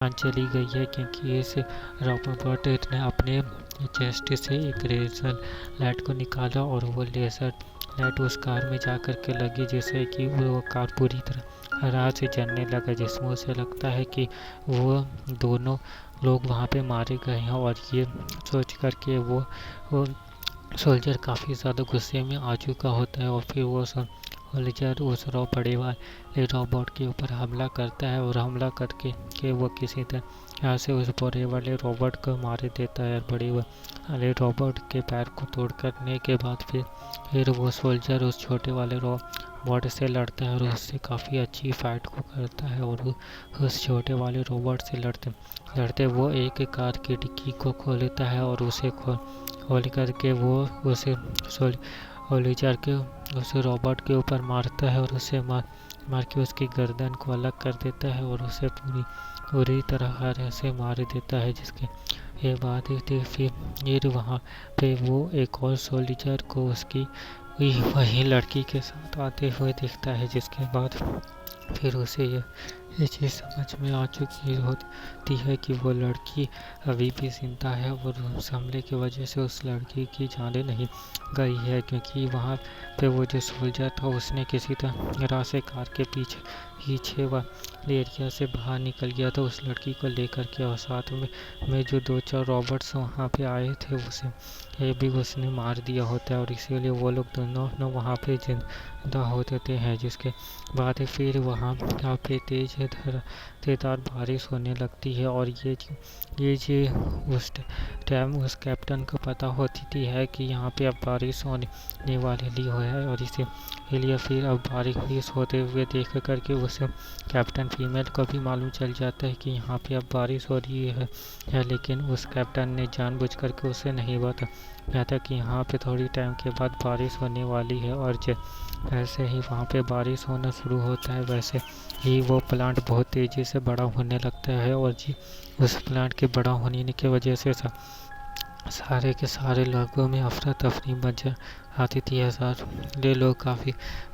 जान चली गई है क्योंकि इस रोबोट ने अपने चेस्ट से एक लेजर लाइट को निकाला और वो लेजर लाइट उस कार में जा कर के लगी, जिससे कि वो कार पूरी तरह राह से जलने लगा, जिसमें उसे लगता है कि वो दोनों लोग वहाँ पे मारे गए हैं। और ये सोच कर के वो सोल्जर काफ़ी ज़्यादा गुस्से में आ चुका होता है और फिर वो सोल्जर उस बड़े वाले रोबोट के ऊपर हमला करता है और हमला करके वो किसी तरह से उस बड़े वाले रोबोट को मार देता है। बड़े वाले रोबोट के पैर को तोड़ करने के बाद फिर वो सोल्जर उस छोटे वाले रोबोट से लड़ता है और उससे काफ़ी अच्छी फाइट को करता है। और उस छोटे वाले रोबोट से लड़ते लड़ते वो एक कार की डिक्की को खोलता है और उसे खोल करके वो उसे सोल्जर के उस रोबोट के ऊपर मारता है और उसे मार के उसकी गर्दन को अलग कर देता है और उसे पूरी तरह से मार देता है। जिसके ये बाद फिर वहाँ पे वो एक और सोल्जर को उसकी वही लड़की के साथ आते हुए दिखता है। जिसके बाद फिर उसे ये चीज़ समझ में आ चुकी होती है कि वो लड़की अभी भी जिंदा है और उस हमले की वजह से उस लड़की की जान नहीं गई है, क्योंकि वहाँ पे वो जो सोल्जर था उसने किसी तरह से कार के पीछे वाले एरिया से बाहर निकल गया था उस लड़की को लेकर के। और साथ में जो 2-4 रॉबर्ट्स वहाँ पे आए थे उसे ये भी उसने मार दिया होता है और इसीलिए वो लोग दोनों वहाँ पे जिंदा होते हैं। जिसके बाद फिर वहाँ पे तेज़धार बारिश होने लगती है और ये जो उस टाइम उस कैप्टन को पता होती है कि यहाँ पे अब बारिश होने वाली है और इसीलिए फिर अब बारिश होते हुए देख करके उस कैप्टन फीमेल को भी मालूम चल जाता है कि यहाँ पे अब बारिश हो रही है। लेकिन उस कैप्टन ने जानबूझ करके उसे नहीं बताया था कि यहाँ पे थोड़ी टाइम के बाद बारिश होने वाली है। और वैसे ही वहाँ पे बारिश होना शुरू होता है, वैसे ही वो प्लांट बहुत तेज़ी से बड़ा होने लगता है और उस प्लांट के बड़ा होने की वजह से सारे के सारे लोगों में अफरा तफरी मच आती थी। सारे लोग काफ़ी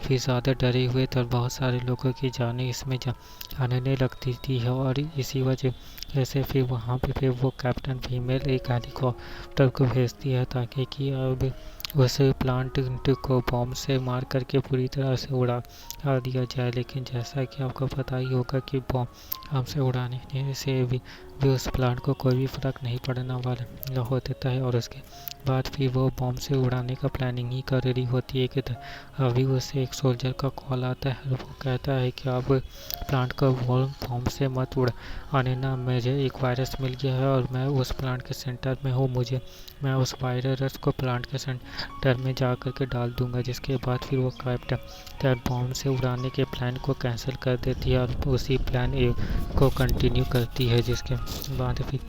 ज़्यादा डरे हुए थे और बहुत सारे लोगों की जानें इसमें जाने लगती थी। और इसी वजह से फिर वहाँ पे फिर वो कैप्टन फीमेल एक हेलीकॉप्टर को भेजती है ताकि कि अब उस प्लांट को बॉम्ब से मार करके पूरी तरह से उड़ा दिया जाए। लेकिन जैसा कि आपको पता ही होगा कि बॉम्ब हमसे उड़ाने से भी उस प्लांट को कोई भी फ़र्क नहीं पड़ने वाला हो देता है। और उसके बाद फिर वो बॉम्ब से उड़ाने का प्लानिंग ही कर रही होती है कि अभी उससे एक सोल्जर का कॉल आता है और वो कहता है कि आप प्लांट को बॉम्ब से मत उड़ाने ना, मुझे एक वायरस मिल गया है और मैं उस प्लांट के सेंटर में हूँ, मैं उस वायरस को प्लांट के सेंटर में जा कर के डाल दूंगा। जिसके बाद फिर वो कैप्टन बॉम्ब से उड़ाने के प्लान को कैंसिल कर देती है और उसी प्लान ए को कंटिन्यू करती है। जिसके बाद फिर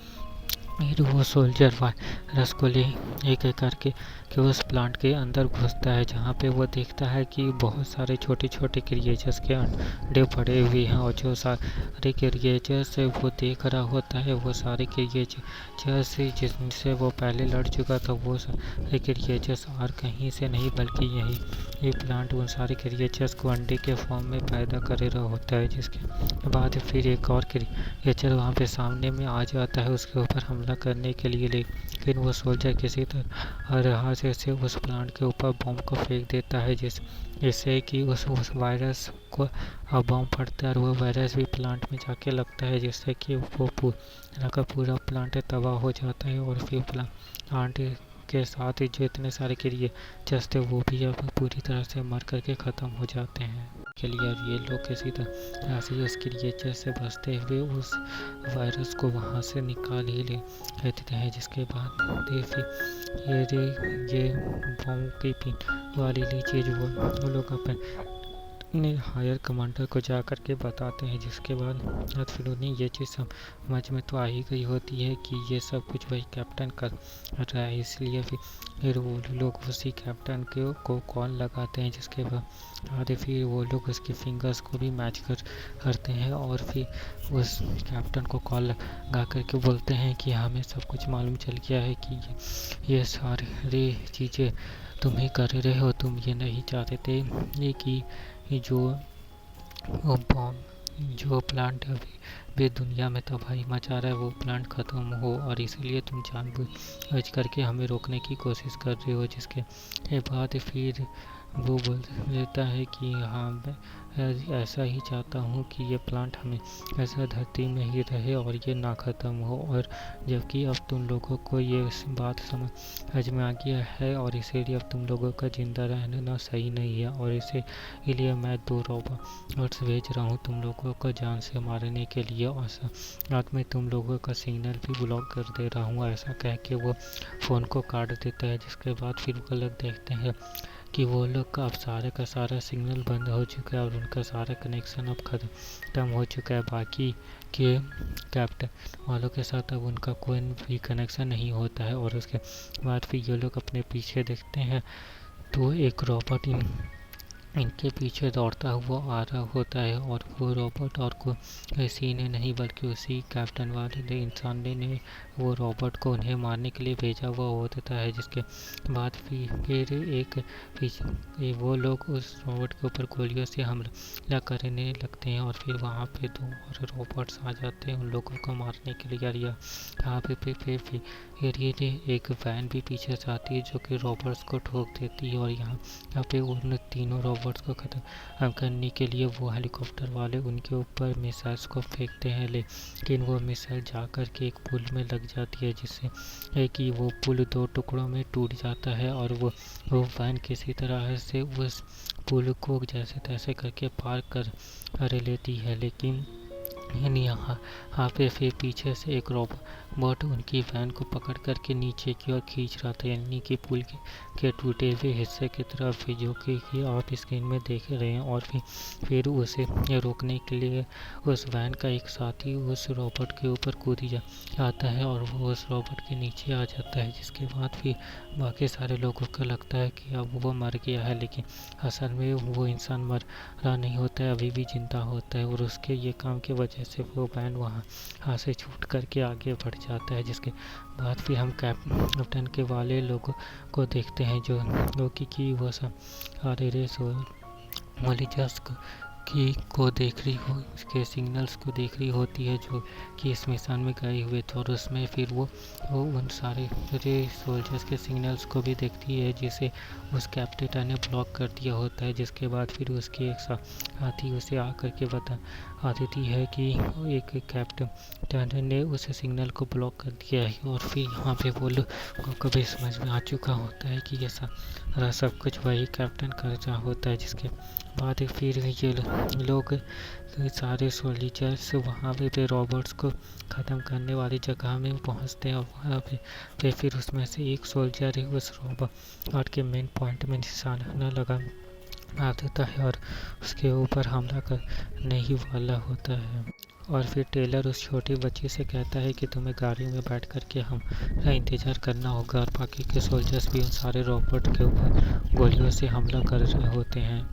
वो सोल्जर वायरस को ले एक करके कि उस प्लांट के अंदर घुसता है, जहाँ पे वो देखता है कि बहुत सारे छोटे छोटे क्रिएचर्स के अंडे पड़े हुए हैं। और जो सारे क्रिएचर्स वो देख रहा होता है वो सारे क्रिएचर्स जिनसे वो पहले लड़ चुका था, वो सारे क्रिएचर्स और कहीं से नहीं बल्कि ये प्लांट उन सारे क्रिएचर्स को अंडे के फॉर्म में पैदा कर रहा होता है। जिसके बाद फिर एक और क्रिएचर वहाँ पे सामने में आ जाता है उसके ऊपर हमला करने के लिए, लेकिन वो सोल्जर किसी तरह से उस प्लांट के ऊपर बॉम्ब को फेंक देता है जिससे कि उस वायरस को बॉम्ब फटता है और वो वायरस भी प्लांट में जाके लगता है, जिससे कि वो पूरा का पूरा प्लांट तबाह हो जाता है। और फिर प्लांट के साथ ही जो इतने सारे क्रिएचर्स थे वो भी अब पूरी तरह से मर करके ख़त्म हो जाते हैं के लिए। और ये लोग किसी तरह से उस क्रिएचर से बचते हुए उस वायरस को वहाँ से निकाल ही लेते हैं। जिसके बाद फिर ये बॉम्ब की पिन वाली चीज़ वो लोग अपने हायर कमांडर को जा कर के बताते हैं। जिसके बाद फिर उन्हें ये चीज़ समझ में तो आ ही गई होती है कि ये सब कुछ वही कैप्टन कर रहा है, इसलिए फिर वो लोग उसी कैप्टन को कॉल लगाते हैं। जिसके बाद फिर वो लोग उसके फिंगर्स को भी मैच करते हैं और फिर उस कैप्टन को कॉल लगा करके बोलते हैं कि हमें सब कुछ मालूम चल गया है कि ये सारी चीज़ें तुम ही कर रहे हो, तुम ये नहीं चाहते थे ये कि जो बॉम्ब जो प्लांट अभी भी दुनिया में तबाही मचा रहा है वो प्लांट ख़त्म हो, और इसीलिए तुम जानबूझ करके हमें रोकने की कोशिश कर रहे हो। जिसके बाद फिर वो बोल देता है कि हाँ, मैं ऐसा ही चाहता हूँ कि ये प्लांट हमें ऐसा धरती में ही रहे और ये ना ख़त्म हो, और जबकि अब तुम लोगों को ये बात समझ में आ गया है, और इसीलिए अब तुम लोगों का ज़िंदा रहना सही नहीं है, और इसीलिए मैं 2 रोबोट्स भेज रहा हूँ तुम लोगों को जान से मारने के लिए, और साथ में तुम लोगों का सिग्नल भी ब्लॉक कर दे रहा हूँ। ऐसा कह के वो फ़ोन को काट देता है। जिसके बाद फिर वो लोग देखते हैं कि वो लोग का अब सारे का सारा सिग्नल बंद हो चुका है और उनका सारा कनेक्शन अब ख़त्म हो चुका है। बाकी के कैप्टन वालों के साथ अब उनका कोई भी कनेक्शन नहीं होता है। और उसके बाद फिर ये लोग अपने पीछे देखते हैं तो एक रोबोट इनके पीछे दौड़ता हुआ आ रहा होता है, और वो रोबोट और किसी ने नहीं बल्कि उसी कैप्टन वाले इंसान ने वो रोबोट को उन्हें मारने के लिए भेजा हुआ होता है। जिसके बाद फिर एक पीछे वो लोग उस रोबोट के ऊपर गोलियों से हमला करने लगते हैं, और फिर वहाँ पे 2 और रोबोट्स आ जाते हैं उन लोगों को मारने के लिए। और यहाँ पे फिर ये एक वैन भी पीछे से आती है जो कि रोबोट्स को ठोक देती है, और यहाँ पे उन तीनों रोबोट्स को ख़त्म करने के लिए वो हेलीकॉप्टर वाले उनके ऊपर मिसाइल्स को फेंकते हैं, लेकिन वो मिसाइल जा कर के एक पुल में लग जाती है, जिससे कि वो पुल 2 टुकड़ों में टूट जाता है, और वो वैन किसी तरह से उस पुल को जैसे तैसे करके पार कर लेती है। लेकिन यहाँ पे फिर पीछे से एक रोबोट उनकी वैन को पकड़ करके नीचे की ओर खींच रहा था, यानी कि पुल के टूटे हुए हिस्से की तरफ, जो कि आप स्क्रीन में देख रहे हैं। और फिर उसे रोकने के लिए उस वैन का एक साथी उस रोबोट के ऊपर कूद जाता है और वो उस रोबोट के नीचे आ जाता है। जिसके बाद फिर बाकी सारे लोगों को लगता है कि अब वो मर गया है, लेकिन असल में वो इंसान मरा नहीं होता है, अभी भी जिंदा होता है, और उसके ये काम की वजह से वो वैन वहाँ से छूट करके आगे बढ़ जाता है। जिसके बाद फिर हम कैप्टन के वाले लोगों को देखते हैं जो कि वो सब सारे रेस वाली जस्ट को देख रही हो, इसके सिग्नल्स को देख रही होती है जो कि इस मिशन में गए हुए थे, और उसमें फिर वो उन सारे सोल्जर्स के सिग्नल्स को भी देखती है जिसे उस कैप्टन ने ब्लॉक कर दिया होता है। जिसके बाद फिर उसके एक साथी उसे आकर के बता देती है कि एक कैप्टन ने उस सिग्नल को ब्लॉक कर दिया है, और फिर यहाँ पे वो लोगों को भी समझ में आ चुका होता है कि ये सारा सब कुछ वही कैप्टन कर रहा होता है। जिसके बाद फिर ये लोग सारे सोल्जर्स वहाँ पे रोबोट्स को ख़त्म करने वाली जगह में पहुँचते हैं, और वहाँ पे फिर उसमें से एक सोल्जर उस रोबोट के मेन पॉइंट में निशाना लगा देता है और उसके ऊपर हमला करने ही वाला होता है। और फिर टेलर उस छोटी बच्ची से कहता है कि तुम्हें गाड़ी में बैठ कर के हमारा इंतज़ार करना होगा, और बाकी के सोल्जर्स भी उन सारे रोबोट के ऊपर गोलियों से हमला कर रहे होते हैं।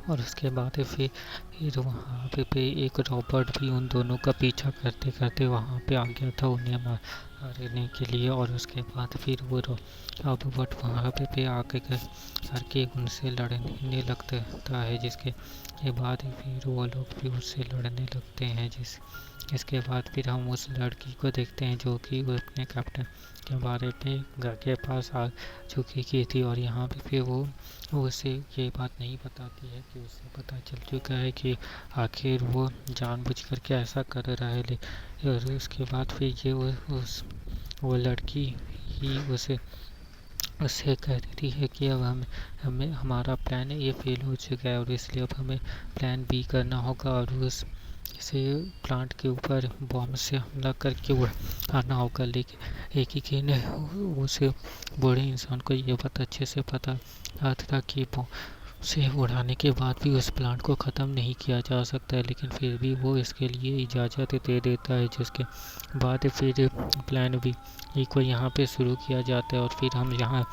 और उसके बाद फिर वहाँ पे एक रोबोट भी उन दोनों का पीछा करते करते वहाँ पे आ गया था उन्हें मारने के लिए। और उसके बाद फिर वो रोबोट वहाँ पे आके करके उनसे लड़ने लगता है। जिसके बाद फिर वो लोग भी उससे लड़ने लगते हैं। इसके बाद फिर हम उस लड़की को देखते हैं जो कि वो अपने कैप्टन के बारे में घर के पास आ चुकी की थी, और यहाँ पे फिर वो उसे ये बात नहीं बताती है कि उसे पता चल चुका है कि आखिर वो जानबूझ करके ऐसा कर रहा है। और उसके बाद फिर ये वो लड़की ही उससे कह देती है कि अब हमें हमारा प्लान ये फेल हो चुका है, और इसलिए अब हमें प्लान बी करना होगा, और इसे प्लांट के ऊपर बॉम्ब से हमला करके आना होगा। लेकिन एक ही ने उसे बूढ़े इंसान को ये बात अच्छे से पता था कि से उड़ाने के बाद भी उस प्लांट को ख़त्म नहीं किया जा सकता है, लेकिन फिर भी वो इसके लिए इजाज़त दे देता है। जिसके बाद फिर प्लान बी को यहाँ पे शुरू किया जाता है। और फिर हम यहाँ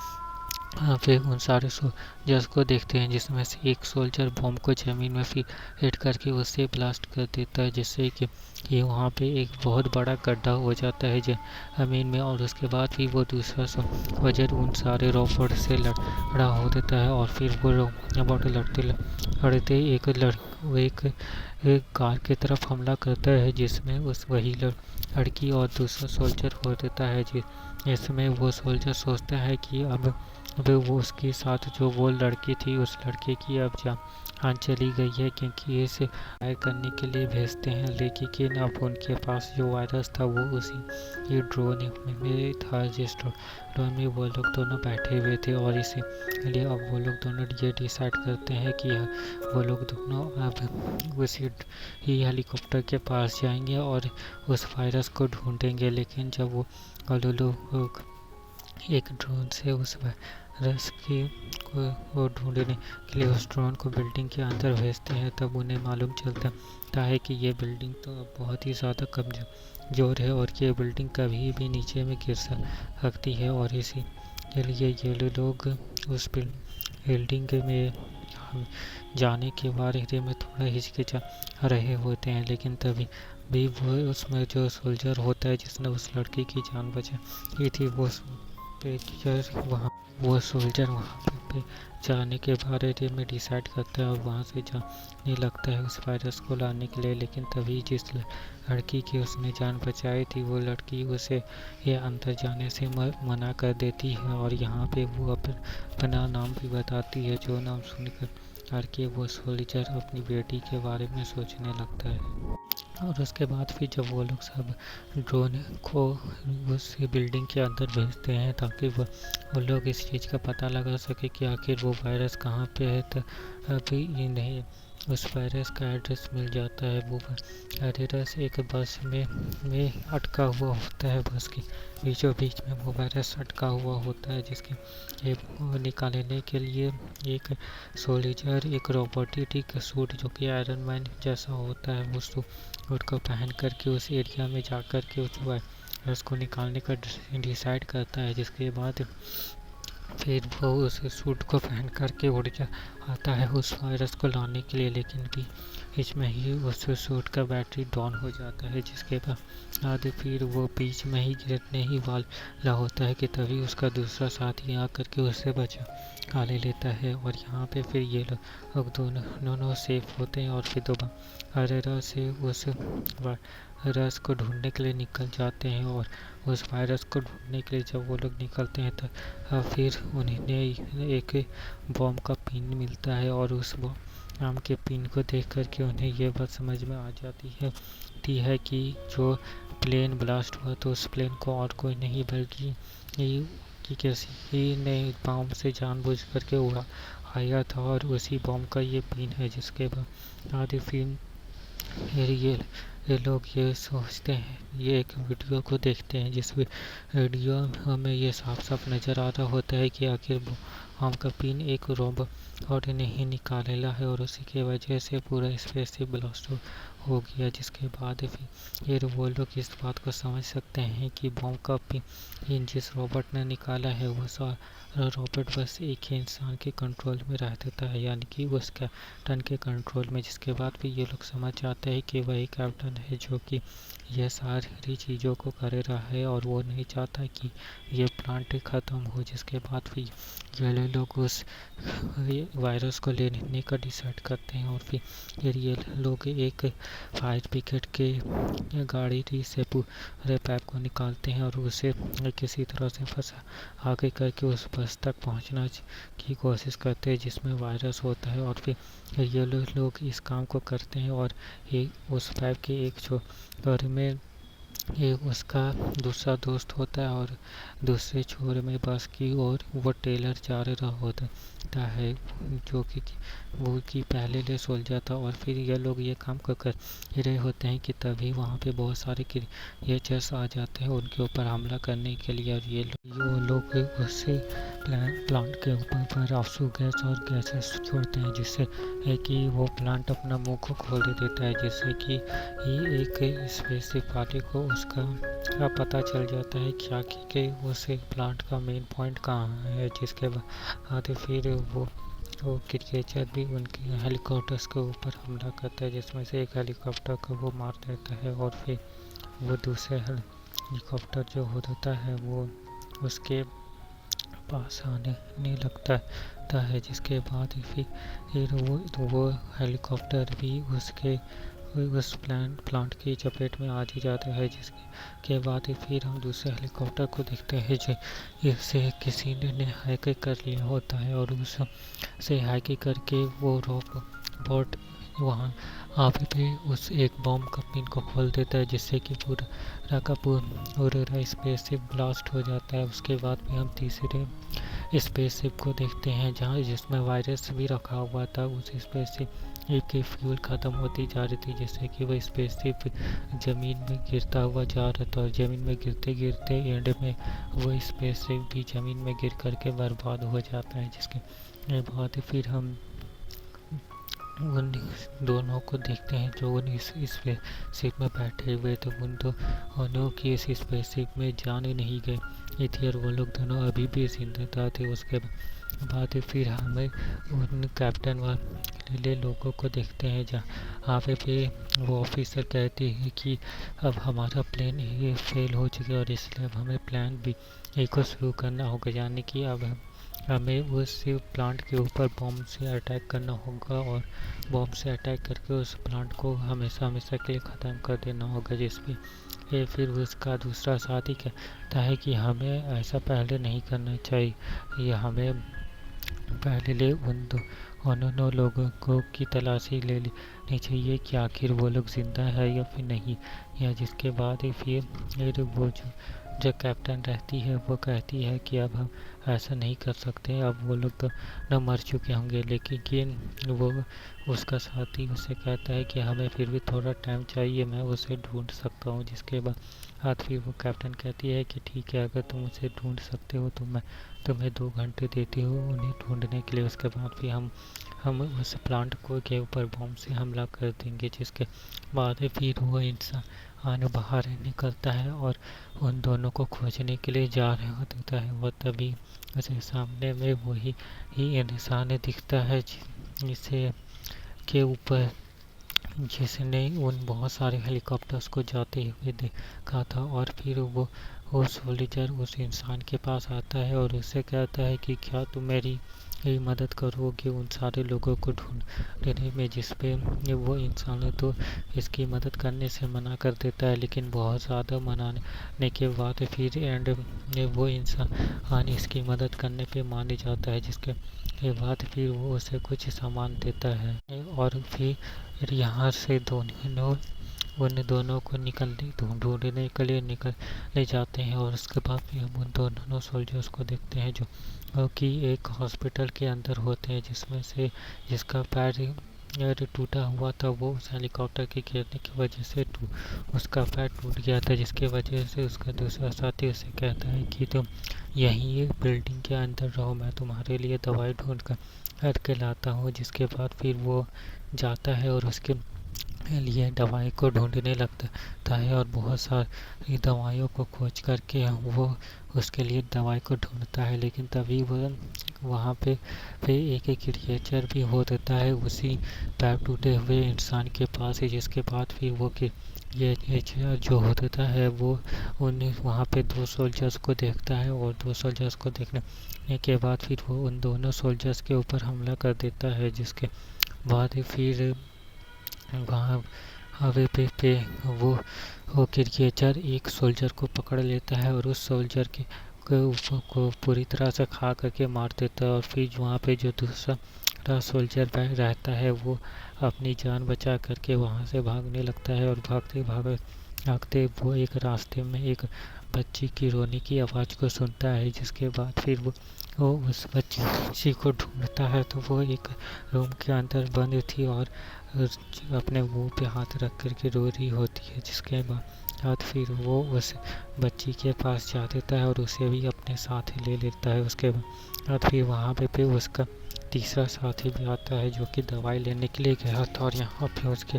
फिर उन सारे सोल्जर्स को देखते हैं, जिसमें से एक सोल्जर बॉम्ब को ज़मीन में फिर हिट करके उसे ब्लास्ट कर देता है, जिससे कि ये वहाँ पे एक बहुत बड़ा गड्ढा हो जाता है ज़मीन में। और उसके बाद फिर वो दूसरा सोल्जर उन सारे रोबोट से लड़ा हो देता है, और फिर वो रोबोट लड़ते लड़ते एक कार की तरफ हमला करता है, जिसमें उस वही लड़की और दूसरा सोल्जर हो देता है। इसमें वो सोल्जर सोचता है कि अब वो उसके साथ जो वो लड़की थी, उस लड़के की अब जान चली गई है, क्योंकि इसे फायर करने के लिए भेजते हैं, लेकिन अब उनके पास जो वायरस था वो उसी ये ड्रोन में था, जिस ड्रोन में वो लोग दोनों बैठे हुए थे। और इसीलिए अब वो लोग दोनों ये डिसाइड करते हैं कि वो लोग दोनों अब उसी ही हेलीकॉप्टर के पास जाएंगे और उस वायरस को ढूंढेंगे। लेकिन जब वो लोग एक ड्रोन से उस वायरस को ढूंढने के लिए उस ड्रोन को बिल्डिंग के अंदर भेजते हैं, तब उन्हें मालूम चलता है कि ये बिल्डिंग तो अब बहुत ही ज़्यादा कमजोर है और ये बिल्डिंग कभी भी नीचे में गिर सकती है। और इसीलिए ये लोग उस बिल्डिंग में जाने के बारे में थोड़ा हिचकिचा रहे होते हैं, लेकिन तभी भी वो उसमें जो सोल्जर होता है जिसने उस लड़की की जान बचाई थी, वो सोल्जर वहाँ पे जाने के बारे में डिसाइड करता है और वहाँ से जाने लगता है उस वायरस को लाने के लिए। लेकिन तभी जिस लड़की की उसने जान बचाई थी, वो लड़की उसे ये अंदर जाने से मना कर देती है, और यहाँ पे वो अपना नाम भी बताती है, जो नाम सुनकर के वो सोल्जर अपनी बेटी के बारे में सोचने लगता है। और उसके बाद फिर जब वो लोग सब ड्रोन को उस बिल्डिंग के अंदर भेजते हैं, ताकि वो लोग इस चीज़ का पता लगा सके कि आखिर वो वायरस कहाँ पे है, तो अभी इन्हें उस वायरस का एड्रेस मिल जाता है। वो वायरस एक बस में अटका हुआ होता है, बस के बीचों बीच में वो वायरस अटका हुआ होता है, जिसके निकालने के लिए एक सोल्जर एक रोबोटिक सूट जो कि आयरन मैन जैसा होता है, वो सूट को पहन करके उस एरिया में जा कर के उस वायरस को निकालने का डिसाइड करता है। जिसके बाद फिर वो उस सूट को पहन करके उड़ आता है उस वायरस को लाने के लिए, लेकिन बीच में ही उस सूट का बैटरी डाउन हो जाता है, जिसके बाद फिर वो बीच में ही गिरने ही वाला होता है कि तभी उसका दूसरा साथी आ करके उससे बचा ले लेता है। और यहाँ पे फिर ये लोग दोनों सेफ होते हैं और फिर दोबारा से उस वायरस को ढूंढने के लिए निकल जाते हैं। और उस वायरस को ढूंढने के लिए जब वो लोग निकलते हैं तो फिर उन्हें एक बॉम्ब का पिन मिलता है, और उस बॉम्ब के पिन को देख करके उन्हें ये बात समझ में आ जाती है कि जो प्लेन ब्लास्ट हुआ तो उस प्लेन को और कोई नहीं बल्कि कि किसी ने बॉम्ब से जानबूझ करके उड़ाया था, और उसी बॉम्ब का ये पिन है। जिसके बाद फिर ये लोग ये सोचते हैं, ये एक वीडियो को देखते हैं, जिस वीडियो में ये साफ साफ नज़र आ रहा होता है कि आखिर बॉम्ब का पिन एक रोबोट ने ही निकाला है, और उसी की वजह से पूरा स्पेसशिप ब्लास्ट हो गया। जिसके बाद फिर वो लोग इस बात को समझ सकते हैं कि बॉम्ब का पिन जिस रोबोट ने निकाला है, वो सारा रोबोट बस एक ही इंसान के कंट्रोल में रह देता है, यानी कि उस कैप्टन के कंट्रोल में। जिसके बाद फिर ये लोग समझ जाते हैं कि वही कैप्टन है जो कि यह सारी चीज़ों को कर रहा है, और वो नहीं चाहता कि ये प्लांट ख़त्म हो। जिसके बाद फिर ये लोग उस वायरस को लेने का डिसाइड करते हैं, और फिर ये लोग एक फायर ब्रिगेड के गाड़ी से पूरे पाइप को निकालते हैं और उसे किसी तरह से फंसा आगे करके उस बस तक पहुंचना की कोशिश करते हैं जिसमें वायरस होता है। और फिर ये लोग इस काम को करते हैं, और उस पाइप के एक छोर में एक उसका दूसरा दोस्त होता है, और दूसरे छोर में बस की और वो टेलर जा रहा होता है, जो कि वो की पहले ले सोल्जर था। और फिर ये लोग ये काम कर रहे होते हैं कि तभी वहाँ पे बहुत सारे क्रिएचर्स आ जाते हैं उनके ऊपर हमला करने के लिए, और ये लोग उससे प्लांट के ऊपर आंसू गैस और गैसेस छोड़ते हैं, जिससे कि वो प्लांट अपना मुंह को खोल देता है, जिससे कि एक स्पेसशिप वाले को उसका पता चल जाता है क्या कि उस प्लांट का मेन पॉइंट कहाँ है, जिसके बाद फिर वो क्रिएचर भी उनके हेलीकॉप्टर्स के ऊपर हमला करता है, जिसमें से एक हेलीकॉप्टर को वो मार देता है और फिर वो दूसरे हेलीकॉप्टर जो होता है वो उसके पास आने लगता है, जिसके बाद फिर वो हेलीकॉप्टर भी उसके उस प्लांट की चपेट में आ ही जाता है, जिसके बाद फिर हम दूसरे हेलीकॉप्टर को देखते हैं जो इसे किसी ने हैक कर लिया होता है और उससे हैक करके वो रोबोट वहाँ पे उस एक बॉम्ब का पिन को खोल देता है, जिससे कि पूरा स्पेसशिप ब्लास्ट हो जाता है। उसके बाद भी हम तीसरे स्पेसशिप को देखते हैं जिसमें वायरस भी रखा हुआ था। उस स्पेसशिप की फ्यूल ख़त्म होती जा रही थी, जिससे कि वह स्पेसशिप ज़मीन में गिरता हुआ जा रहा था और ज़मीन में गिरते गिरते एंड में वो स्पेसशिप भी ज़मीन में गिर करके बर्बाद हो जाता है। जिसके बाद फिर हम उन दोनों को देखते हैं जो उन इस स्पेसशिप में बैठे हुए थे। उन दोनों की इस स्पेसशिप में जान नहीं गई थी और वो लोग दोनों अभी भी जिंदा थे। उसके बाद फिर हमें उन कैप्टन वाले लोगों को देखते हैं जहाँ पे वो ऑफिसर कहते हैं कि अब हमारा प्लान ए फेल हो चुका है और इसलिए अब हमें प्लान बी को शुरू करना होगा, यानी कि अब हमें उस प्लांट के ऊपर बॉम्ब से अटैक करना होगा और बॉम्ब से अटैक करके उस प्लांट को हमेशा हमेशा के लिए ख़त्म कर देना होगा। जिसपे फिर उसका दूसरा साथी कहता है कि हमें ऐसा पहले नहीं करना चाहिए, हमें पहले उन लोगों की तलाशी ले लेनी चाहिए कि आखिर वो लोग जिंदा है या फिर नहीं। या जिसके बाद फिर वो जो कैप्टन रहती है वो कहती है कि अब हम ऐसा नहीं कर सकते, अब वो लोग तो न मर चुके होंगे, लेकिन वो उसका साथी उससे कहता है कि हमें फिर भी थोड़ा टाइम चाहिए, मैं उसे ढूंढ सकता हूँ। जिसके बाद फिर वो कैप्टन कहती है कि ठीक है, अगर तुम उसे ढूंढ सकते हो तो मैं तुम्हें 2 घंटे देती हूँ उन्हें ढूंढने के लिए। उसके बाद फिर हम उस प्लांट को के ऊपर बॉम्ब से हमला कर देंगे। जिसके बाद फिर वो इंसान बाहर निकलता है और उन दोनों को खोजने के लिए जा रहा होता है। वो तभी उसे सामने में वही इंसान दिखता है जिसे के ऊपर जिसने उन बहुत सारे हेलीकॉप्टर्स को जाते हुए देखा था। और फिर वो सोल्जर उस इंसान के पास आता है और उससे कहता है कि क्या तुम मेरी मदद करोगे उन सारे लोगों को ढूंढने में। जिसपे वो इंसान तो इसकी मदद करने से मना कर देता है, लेकिन बहुत ज़्यादा मनाने के बाद फिर एंड में वो इंसान इसकी मदद करने पे मान जाता है। जिसके बाद फिर वो उसे कुछ सामान देता है और फिर यहाँ से उन दोनों को ढूंढने के लिए निकले जाते हैं। और उसके बाद फिर हम उन दोनों सोल्जर्स को देखते हैं जो कि एक हॉस्पिटल के अंदर होते हैं, जिसमें से जिसका पैर टूटा हुआ था, वो उस हेलीकॉप्टर के गिरने की वजह से उसका पैर टूट गया था। जिसके वजह से उसका दूसरा साथी उसे कहता है कि तुम यहीं बिल्डिंग के अंदर रहो, मैं तुम्हारे लिए दवाई ढूंढ कर लाता हूँ। जिसके बाद फिर वो जाता है और उसके लिए दवाई को ढूंढने लगता है और बहुत सारी दवाइयों को खोज करके वो उसके लिए दवाई को ढूंढता है। लेकिन तभी वो वहाँ पे एक क्रिएचर भी हो देता है उसी पैर टूटे हुए इंसान के पास ही। जिसके बाद फिर वो ये जो होता है वो वहाँ पे 2 सोल्जर्स को देखता है और 2 सोल्जर्स को देखने के बाद फिर वो उन दोनों सोल्जर्स के ऊपर हमला कर देता है। जिसके बाद फिर वहाँ हवे पे वो क्रिएचर एक सोल्जर को पकड़ लेता है और उस सोल्जर को पूरी तरह से खा करके मार देता है। और फिर वहाँ पे जो दूसरा सोल्जर रहता है वो अपनी जान बचा करके वहाँ से भागने लगता है और भागते वो एक रास्ते में एक बच्ची की रोने की आवाज़ को सुनता है। जिसके बाद फिर वो उस बच्ची को ढूंढता है तो वो एक रूम के अंदर बंद थी और अपने मुंह पे हाथ रख करके रो रही होती है। जिसके बाद फिर वो उस बच्ची के पास जा देता है और उसे भी अपने साथ ले लेता है। उसके बाद फिर वहाँ पे उसका तीसरा साथी भी आता है जो कि दवाई लेने के लिए गया था और यहाँ पे उसके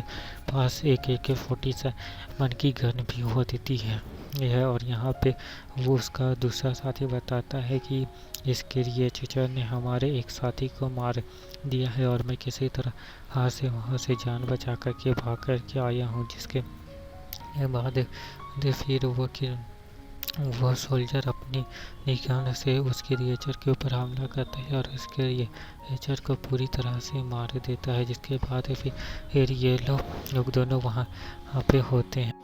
पास एक AK-47 की गन भी होती है यह। और यहाँ पे वो उसका दूसरा साथी बताता है कि इस क्रिएचर ने हमारे एक साथी को मार दिया है और मैं किसी तरह वहाँ से जान बचा करके भाग करके आया हूँ। जिसके बाद फिर वो सोल्जर अपनी निशान से उस क्रिएचर के ऊपर हमला करता है और उस क्रिएचर को पूरी तरह से मार देता है। जिसके बाद फिर ये लोग दोनों वहाँ पे होते हैं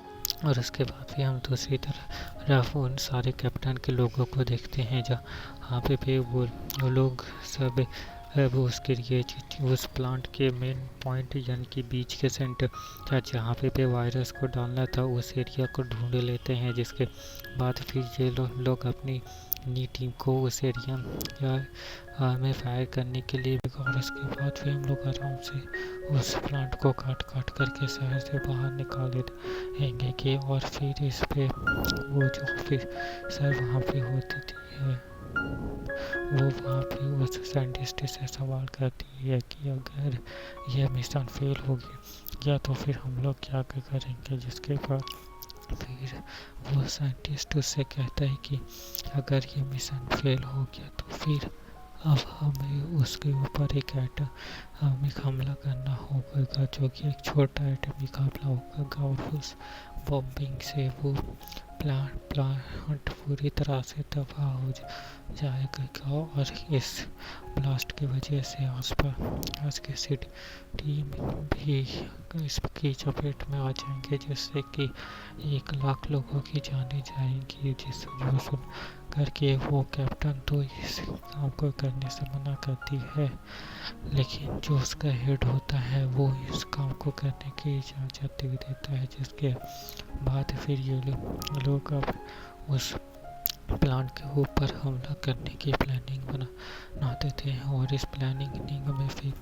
और उसके बाद फिर हम दूसरी तरफ उन सारे कैप्टन के लोगों को देखते हैं जहाँ पे वो लोग सब उस क्रिएचर उस प्लांट के मेन पॉइंट यानी कि बीच के सेंटर जहाँ पे वायरस को डालना था उस एरिया को ढूंढ लेते हैं। जिसके बाद फिर ये लोग अपनी नई टीम को उस एरिया में फायर करने के लिए और उसके बाद फिर हम लोग आराम से उस प्लांट को काट करके शहर से बाहर निकाल देंगे कि और फिर इस पे वो जो फिर सर वहाँ पे होती थी वो वहाँ पे उस साइंटिस्ट से सवाल करती है कि अगर यह मिशन फेल हो गया तो फिर हम लोग क्या करेंगे। जिसके बाद फिर वो साइंटिस्ट उससे कहता है कि अगर ये मिशन फेल हो गया तो फिर अब हमें उसके ऊपर एक एटॉमिक हमला करना होगा जो कि एक छोटा एटॉमिक हमला होगा और उस बॉम्बिंग से वो प्लांट पूरी तरह से तबाह हो जाएगा और इस ब्लास्ट की वजह से आसपास के सिटी भी इसकी चपेट में आ जाएंगे जिससे कि 1 लाख लोगों की जाने जाएंगी। जो सुन करके वो कैप्टन तो इस काम को करने से मना करती है लेकिन जो उसका हेड होता है वो इस काम को करने की इजाज़त दे देता है। जिसके बाद फिर ये लोग अब उस प्लांट के ऊपर हमला करने की प्लानिंग बनाते थे और इस प्लानिंग में फिर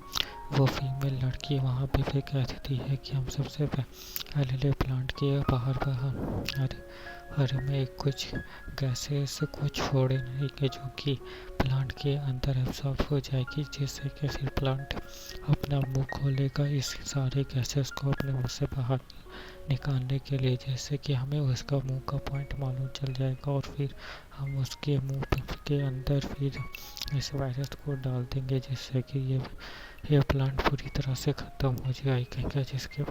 वो फीमेल लड़की वहाँ पे फिर कहती है कि हम सबसे पहले प्लांट के बाहर में कुछ गैसेस को छोड़ेंगे जो कि प्लांट के अंदर एब्सॉर्ब हो जाएगी जिससे कि फिर प्लांट अपना मुंह खोलेगा इस सारे गैसेस को अपने मुंह से बाहर निकालने के लिए, जैसे कि हमें उसका मुंह का पॉइंट मालूम चल जाएगा और फिर हम उसके मुंह के अंदर फिर इस वायरस को डाल देंगे जिससे कि ये प्लांट पूरी तरह से ख़त्म हो जाएगा। जिसके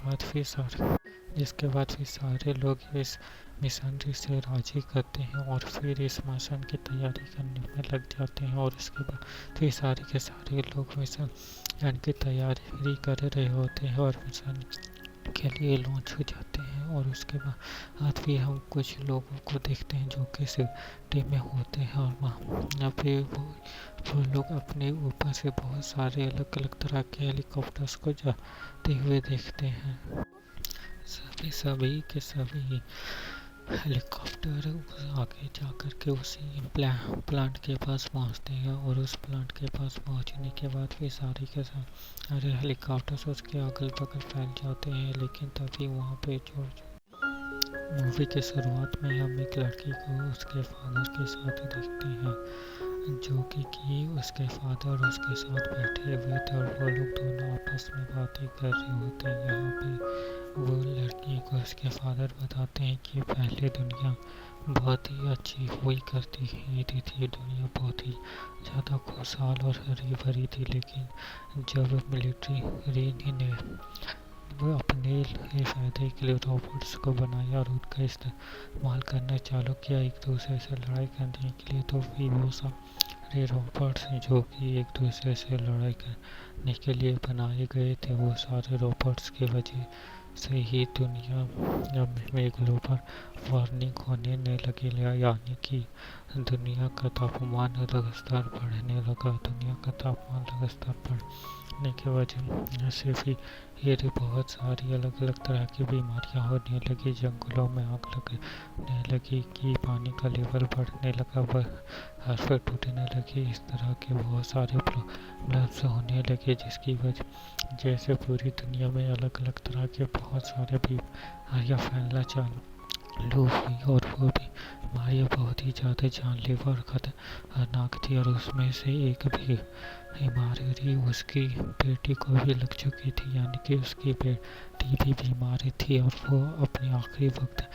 बाद फिर सारे लोग इस मिशन से राजी करते हैं और फिर इस मिशन की तैयारी करने में लग जाते हैं और उसके बाद फिर सारे के सारे लोग मिशन की तैयारी कर रहे होते हैं और मिशन के लिए लॉन्च हो जाते हैं। और उसके बाद फिर हम कुछ लोगों को देखते हैं जो कि सिटी में होते हैं और वहाँ पे वो लोग अपने ऊपर से बहुत सारे अलग अलग तरह के हेलीकॉप्टर्स को जाते हुए देखते हैं। सभी के सभी हेलीकॉप्टर आगे जा कर के उसी प्लांट के पास पहुंचते हैं और उस प्लांट के पास पहुंचने के बाद फिर सारे के सारे हेलीकॉप्टर्स उसके अगल बगल फैल जाते हैं। लेकिन तभी वहाँ पे जो मूवी के शुरुआत में हम एक लड़की को उसके फादर के साथ देखते हैं जो कि उसके फादर उसके साथ बैठे हुए थे और वो लोग दोनों आपस में बातें कर रहे होते हैं। यहाँ पे वो लड़की को उसके फादर बताते हैं कि पहले दुनिया बहुत ही अच्छी हुई करती थी, दुनिया बहुत ही ज़्यादा खुशहाल और हरी भरी थी, लेकिन जब मिलिट्री ने वो अपने फ़ायदे के लिए रोबोट्स को बनाया और उनका इस्तेमाल करना चालू किया एक दूसरे से लड़ाई करने के लिए, तो फिर वो सारे रोबोट्स जो कि एक दूसरे से लड़ाई करने के लिए बनाए गए थे, वो सारे रोबोट्स की वजह से ही दुनिया में ग्लोबल वार्मिंग होने लगी, यानी कि दुनिया का तापमान लगातार बढ़ने लगा। दुनिया का तापमान लगातार बढ़ने की वजह से भी ये बहुत सारी अलग अलग तरह की बीमारियां होने लगी, जंगलों में आग लगने लगी कि पानी का लेवल बढ़ने लगा, बर्फ टूटने लगी, इस तरह के बहुत सारे प्रॉब्लम्स होने लगे जिसकी वजह से पूरी दुनिया में अलग अलग तरह के बहुत सारे बीमारियाँ फैलना चालू हुई और वो बीमारियाँ बहुत बहुत ही ज़्यादा जानलेवा और खतरनाक थी और उसमें से एक भी बीमारी उसकी बेटी को भी लग चुकी थी, यानी कि उसकी बेटी भी बीमार थी और वो अपने आखिरी वक्त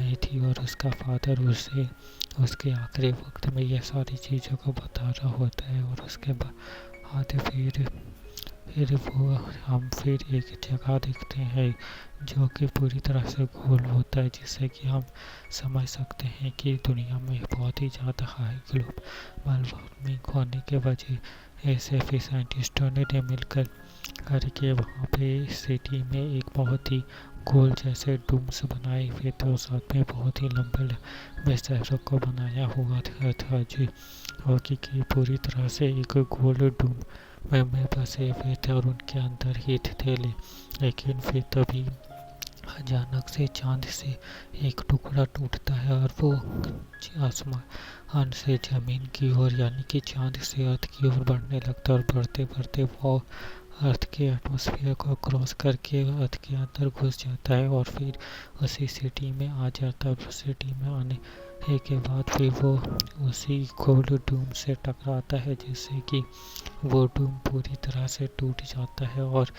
में थी और उसका फादर उसे उसके आखिरी वक्त में ये सारी चीज़ों को बता रहा होता है। और उसके बाद फिर वो हम फिर एक जगह देखते हैं जो कि पूरी तरह से गोल होता है, जिससे कि हम समझ सकते हैं कि दुनिया में बहुत ही ज़्यादा हाई ग्लोबल वार्मिंग होने के वजह ऐसे फिर साइंटिस्टों ने मिलकर करके वहाँ पे सिटी में एक बहुत ही गोल जैसे डूम्स बनाए हुए थे और साथ में बहुत ही लंबे लंबे शहरों को बनाया हुआ था जी, और कि पूरी तरह से एक गोल डूम में बसे हुए थे और उनके अंदर ही थे। लेकिन फिर तभी अचानक से चांद से एक टुकड़ा टूटता है और वो आसमान से जमीन की ओर यानी कि चांद से अर्थ की ओर बढ़ने लगता है और बढ़ते बढ़ते वो अर्थ के एटमॉस्फेयर को क्रॉस करके अर्थ के अंदर घुस जाता है और फिर उसी सिटी में आ जाता है। सिटी में आने के बाद फिर वो उसी गोल्ड डूम से टकराता है, जिससे कि वो डूम पूरी तरह से टूट जाता है और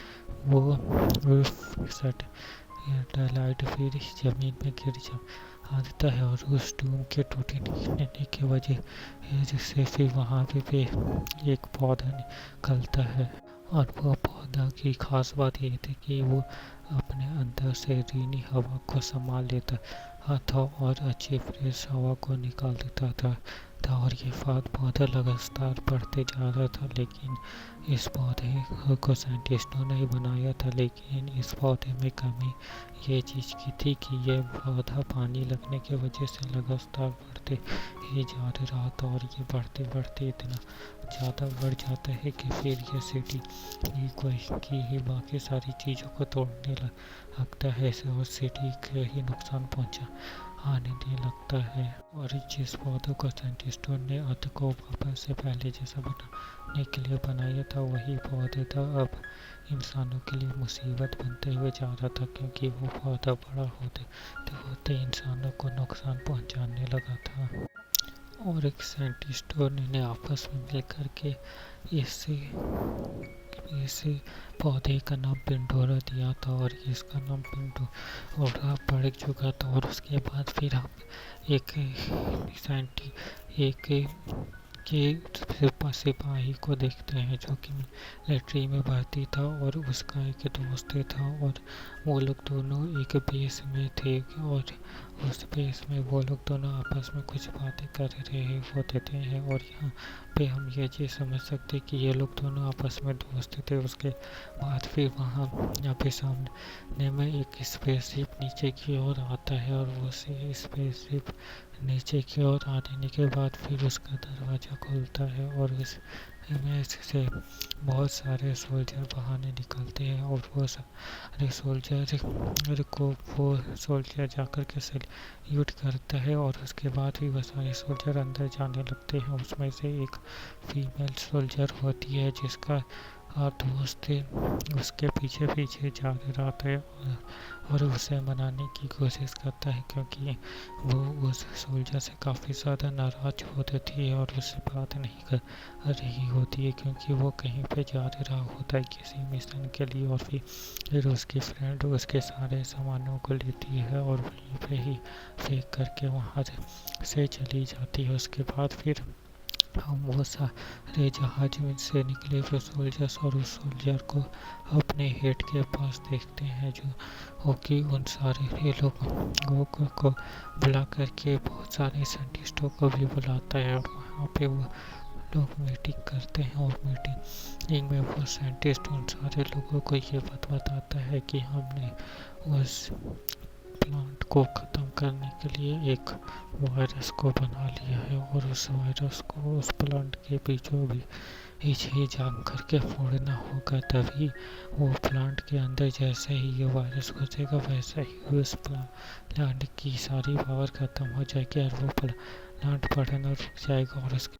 वो सैटेलाइट फिर जमीन में गिर आता है और उस डूम के टूटने की वजह से फिर वहाँ पे एक पौधा निकलता है। और वो पौधा की खास बात ये थी कि वो अपने अंदर से रीनी हवा को संभाल लेता था और अच्छी फ्रेश हवा को निकाल देता था और ये पौधा लगातार बढ़ते जा रहा था। लेकिन इस पौधे को साइंटिस्टों ने ही बनाया था, लेकिन इस पौधे में कमी ये चीज़ की थी कि ये पौधा पानी लगने की वजह से लगातार बढ़ते ही जा रहा था और ये बढ़ते बढ़ते इतना ज़्यादा बढ़ जाता है कि फिर ये सिटी की ही बाकी सारी चीज़ों को तोड़ने लगता है और सिटी के ही नुकसान आने लगता है। और जिस पौधों को साइंटिस्टों ने अर्थ को वापस से पहले जैसा बनाने के लिए बनाया था वही पौधा था अब इंसानों के लिए मुसीबत बनते हुए जा रहा था, क्योंकि वो पौधा बड़ा होते इंसानों को नुकसान पहुंचाने लगा था। और एक साइंटिस्टों ने आपस में मिलकर के इसे पौधे का नाम पिंडोरा दिया था और इसका नाम पिंडोरा पड़ चुका था। और उसके बाद फिर हम एक सिपाही को देखते हैं जो कि मिलिट्री में भर्ती था और उसका एक दोस्त था और वो लोग दोनों एक बेस में थे और उस बेस में वो लोग दोनों आपस में कुछ बातें कर रहे होते थे। और यहाँ पे हम ये चीज़ समझ सकते कि ये लोग दोनों आपस में दोस्त थे। उसके बाद फिर वहाँ यहाँ पे सामने में एक स्पेसशिप नीचे की ओर आता है और वो स्पेसशिप नीचे की ओर आने के बाद फिर उसका दरवाज़ा खुलता है और इसमें से बहुत सारे सोल्जर बाहर निकलते हैं और वो सारे सोल्जर जाकर के सैल्यूट करता है और उसके बाद भी वो सारे सोल्जर अंदर जाने लगते हैं। उसमें से एक फीमेल सोल्जर होती है जिसका दोस्त उसके पीछे पीछे जा रहा था और उसे मनाने की कोशिश करता है, क्योंकि वो उस सोल्जर से काफ़ी ज़्यादा नाराज होती थी और उससे बात नहीं कर रही होती है, क्योंकि वो कहीं पे जा रहा होता है किसी मिशन के लिए। और फिर उसकी फ्रेंड उसके सारे सामानों को लेती है और वहीं पे ही फेंक करके वहाँ से चली जाती है। उसके बाद फिर हम वो सारे जहाज में से निकले हुए सोल्जर्स और उस सोल्जर को अपने हेड के पास देखते हैं जो कि उन सारे लोगों को बुला करके बहुत सारे साइंटिस्टों को भी बुलाता है और वहाँ पे वो लोग मीटिंग करते हैं और मीटिंग में वो साइंटिस्ट उन सारे लोगों को ये बात बताता है कि हमने उस प्लांट को ख़त्म करने के लिए एक वायरस को बना लिया है और उस वायरस को उस प्लांट के बीचों बीच ही जाम करके फोड़ना होगा, तभी वो प्लांट के अंदर जैसे ही ये वायरस घुसेगा वैसे ही उस प्लांट की सारी पावर ख़त्म हो जाएगी और वो प्लांट बढ़ना रुक जाएगा और उसके